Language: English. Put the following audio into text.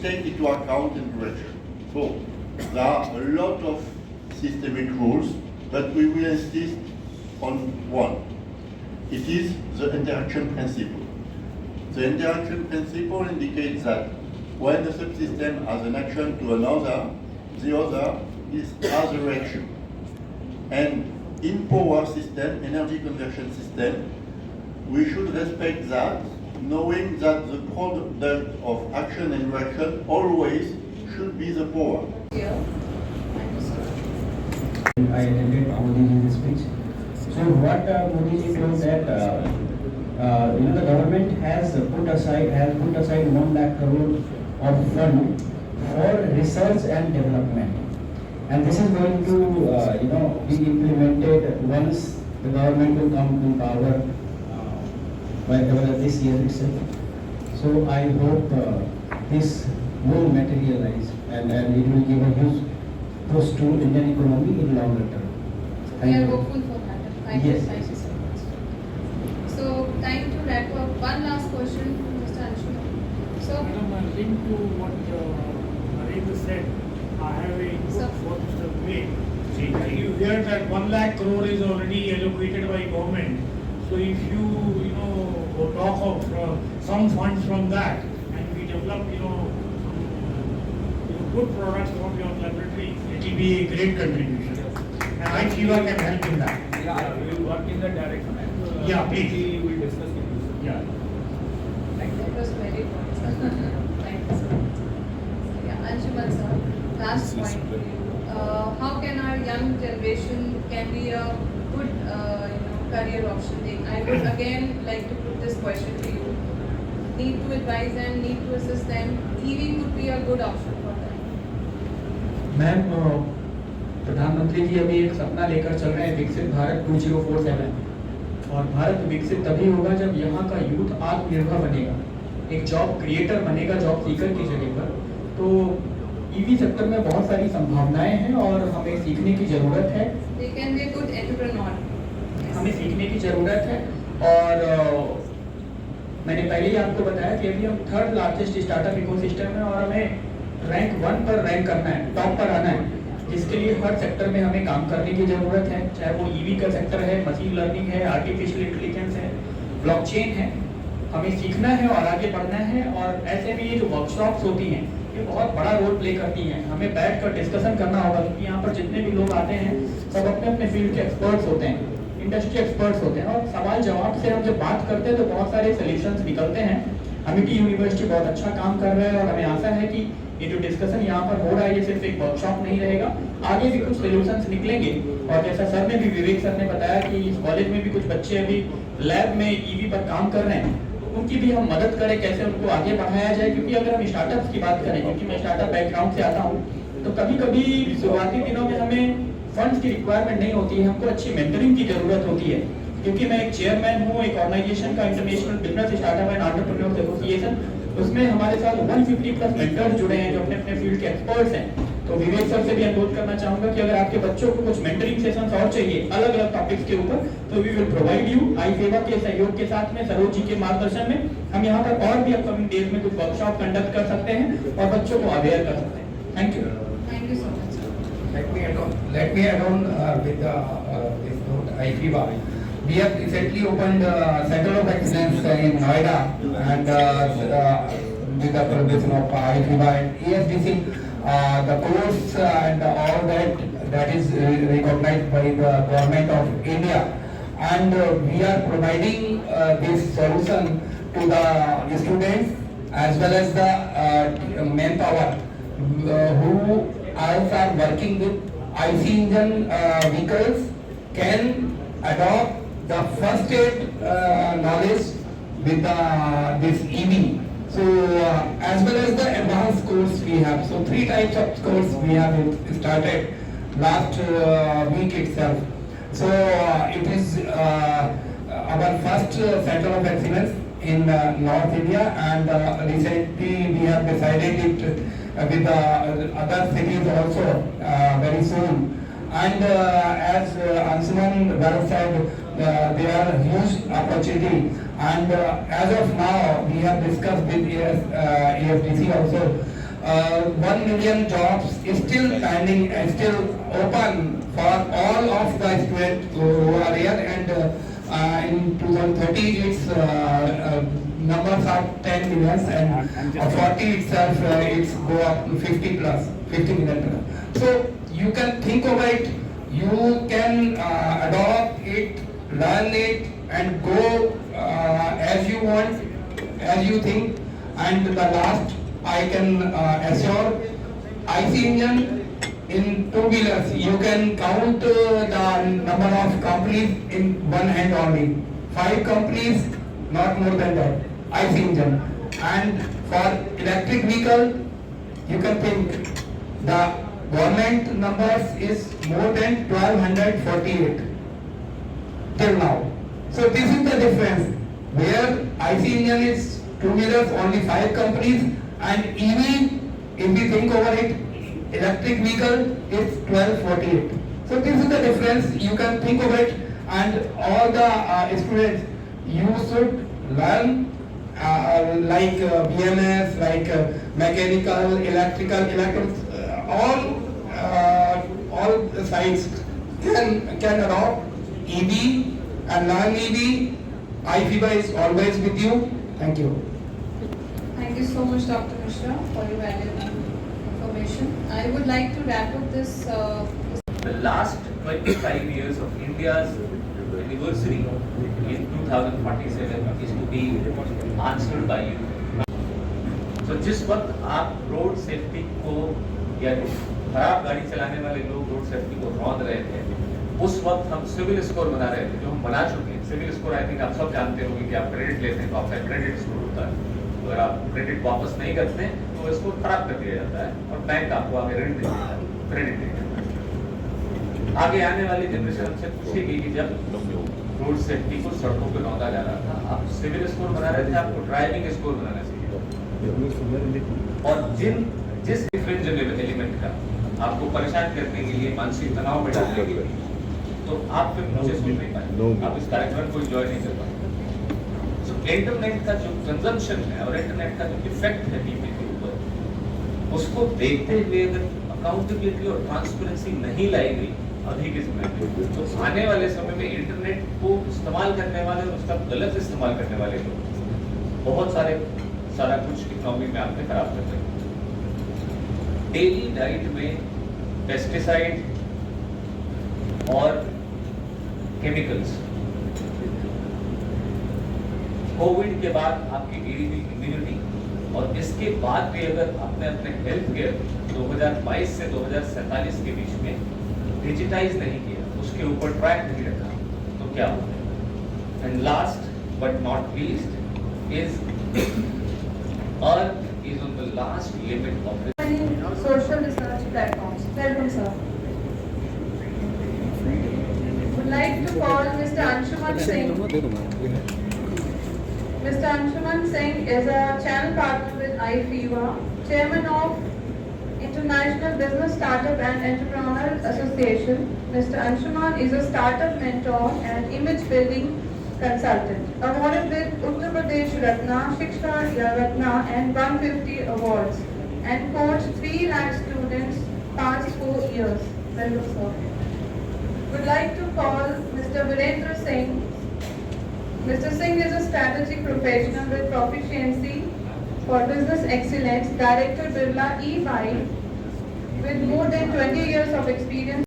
take into account integration. So there are a lot of systemic rules, but we will insist on one. It is the interaction principle. The interaction principle indicates that when a subsystem has an action to another, the other has a reaction. And in power system, energy conversion system, we should respect that, knowing that the product of action and reaction always should be the power. Yeah. Thank you, sir. I attended Modi's speech. So what Modi told that the government has put aside 1 lakh crore of fund for research and development, and this is going to be implemented once the government will come to power by this year itself. So I hope this will materialize and it will give a huge boost to Indian economy in longer term. We Thank are you. hopeful for that. Thank you. Yes. Thank you so much. So, time to wrap up. One last question, Mr. Anshuman. So, Madam, linked to what Narendra said, I have a Sir. input for Mr. Vivek. See, you hear that 1 lakh crore is already allocated by government. So if you talk of some funds from that and we develop, good products from your laboratory, it will be a great contribution. And IFEWA can help in that. Yeah, we will work in that direction and Yeah, please. we will discuss with you. Yeah. that was very good. Thank you so much. So, yeah, Anshuman sir, last point for you. How can our young generation can be a good career option? I would again like to put this question to you. Need to advise them, need to assist them. EV could be a good option for them. Ma'am प्रधानमंत्री जी अभी एक सपना लेकर चल रहे हैं विकसित भारत 2047 और भारत विकसित तभी होगा जब यहाँ का यूथ आत्मनिर्भर बनेगा, एक जॉब क्रिएटर बनेगा जॉब सीकर की जगह पर। तो ईवी सेक्टर में बहुत सारी संभावनाएं हैं और हमें सीखने की ज़रूरत है। They can be a good entrepreneur. हमें सीखने की ज़रूरत है और मैंने पहले ही आपको बताया कि अभी हम 3rd लार्जेस्ट स्टार्टअप इकोसिस्टम है और हमें रैंक 1 पर रैंक करना है, टॉप पर आना है, जिसके लिए हर सेक्टर में हमें काम करने की ज़रूरत है, चाहे वो ईवी का सेक्टर है, मशीन लर्निंग है, आर्टिफिशियल इंटेलिजेंस है, ब्लॉकचेन है। हमें सीखना है और आगे बढ़ना है और ऐसे में ये जो वर्कशॉप्स होती हैं ये बहुत बड़ा रोल प्ले करती हैं। हमें बैठकर डिस्कशन करना होगा क्योंकि यहाँ पर जितने भी लोग आते हैं सब अपने अपने फील्ड के एक्सपर्ट्स होते हैं, इंडस्ट्री एक्सपर्ट्स होते हैं और सवाल जवाब से हम जब बात करते हैं तो बहुत सारे सोल्यूशंस निकलते हैं। अमिटी यूनिवर्सिटी बहुत अच्छा काम कर रहा है और हमें आशा है कि ये जो डिस्कशन यहाँ पर हो रहा है ये सिर्फ एक वर्कशॉप नहीं रहेगा, आगे भी कुछ सोल्यूशंस निकलेंगे। और जैसा सर ने भी विवेक सर ने बताया कि इस कॉलेज में भी कुछ बच्चे अभी लैब में ईवी पर काम कर रहे हैं, तो उनकी भी हम मदद करें कैसे उनको आगे बढ़ाया जाए। क्योंकि अगर हम स्टार्टअप्स की बात करें, क्योंकि मैं स्टार्टअप बैकग्राउंड से आता हूँ, तो कभी कभी शुरुआती दिनों में हमें फंड्स की रिक्वायरमेंट नहीं होती है, हमको अच्छी मेंटरिंग की जरूरत होती है। क्योंकि मैं एक चेयरमैन हूँ एक ऑर्गेनाइजेशन का, international business startup and entrepreneurs association, उसमें हमारे साथ 150 प्लस मेंटर्स जुड़े हैं जो अपने अपने फील्ड के एक्सपर्ट्स हैं। तो विवेक सर से भी अनुरोध करना चाहूंगा कि अगर आपके बच्चों को कुछ मेंटरिंग सेशंस और चाहिए अलग अलग टॉपिक्स के ऊपर, तो वी विल प्रोवाइड यू। आईफेवा के सहयोग के साथ में, सरोज जी के मार्गदर्शन में हम यहाँ पर और भी अपकमिंग डेज में कुछ वर्कशॉप कंडक्ट कर सकते हैं और बच्चों को अवेयर कर सकते हैं। Thank you. Thank you so much. Let me add on with this note, IFEWA. We have recently opened Center of Excellence in Noida and with the collaboration of IFEWA and ESDC, the course and all that is recognized by the government of India, and we are providing this solution to the students as well as the manpower who also are working with IC engine vehicles can adopt the first aid knowledge with this EV. So as well as the advanced course we have. So 3 types of course we have started last week itself. So it is our first center of excellence in North India, and recently we have decided it with other cities also very soon. And as Anshuman Garu said, there are huge opportunity, and as of now we have discussed with AFDC also 1 million jobs is still pending and still open for all of the students who are here, and in 2030 its numbers are 10 million, and 40 itself it's go up to 50 plus, 50 million plus. So you can think of it, you can adopt it, learn it, and go as you want, as you think. And the last, I can assure, IC engine in two-wheelers, you can count the number of companies in one hand only. 5 companies, not more than that, IC engine. And for electric vehicle, you can think the government numbers is more than 1248 till now. So this is the difference, where IC engine is two-wheelers, only 5 companies, and EV, if we think over it, electric vehicle is 1248. So this is the difference, you can think of it, and all the students, you should learn like BMS, like mechanical, electrical, electronics, all the sides can adopt EV and learn EV. IFIBA is always with you. Thank you. Thank you so much, Dr. Mishra, for your valuable information. I would like to wrap up this. The last 25 years of India's anniversary in 2047 is to be answered by you. So जिस वक्त आप road safety को या खराब गाड़ी चलाने वाले लोग रोड सेफ्टी को रौंद रहे थे, उस वक्त हम सिविल स्कोर बना रहे थे, जो हम बना चुके हैं। सिविल स्कोर आई थिंक आप सब जानते होंगे कि आप क्रेडिट लेते हैं तो आपका क्रेडिट स्कोर होता है। अगर आप क्रेडिट वापस नहीं करते तो स्कोर खराब कर दिया जाता है और बैंक आपको आगे ऋण दे देता है, क्रेडिट दे देता है। आगे आने वाली जनरेशन हमसे पूछेगी कि जब रोड सेफ्टी को सड़कों पर रौंदा जा रहा था, आप सिविल स्कोर बना रहे थे, आपको ड्राइविंग स्कोर बनाना चाहिए। और जिस फ्रिंज एलिमेंट का आपको परेशान करने के लिए, मानसिक तनाव में डालने के लिए, तो आप फिर मुझे सुन नहीं पाए, आप इस कार्यक्रम को एंजॉय नहीं कर पाए। सो इंटरनेट का जो कंजम्पशन है और इंटरनेट का जो इफेक्ट है पीपल के ऊपर, उसको देखते हुए अगर अकाउंटेबिलिटी और ट्रांसपेरेंसी नहीं लाई गई अभी के समय में, तो आने वाले समय में इंटरनेट को इस्तेमाल करने वाले और उसका गलत इस्तेमाल करने वाले लोग बहुत सारा कुछ इकोनॉमी में आपने खराब कर रहे हैं। डेली डाइट में पेस्टिसाइड और केमिकल्स, कोविड के बाद आपकी इम्यूनिटी, और इसके बाद भी अगर आपने अपने हेल्थ केयर 2022 से 2047 के बीच में डिजिटाइज नहीं किया, उसके ऊपर ट्रैक नहीं रखा, तो क्या होगा। And last but not least is earth is on the last limit of Social research platforms. Welcome, sir. Would like to call Mr. Anshuman Singh. Mr. Anshuman Singh is a channel partner with IFIBA, chairman of International Business Startup and Entrepreneur Association. Mr. Anshuman is a startup mentor and image building consultant, awarded with Uttar Pradesh Ratna, Shiksha Ratna and 150 awards, and coached 3 lakh students past 4 years. Welcome, sir. Would like to call Mr. Virendra Singh. Mr. Singh is a strategic professional with proficiency for business excellence, Director Birla EY, with more than 20 years of experience.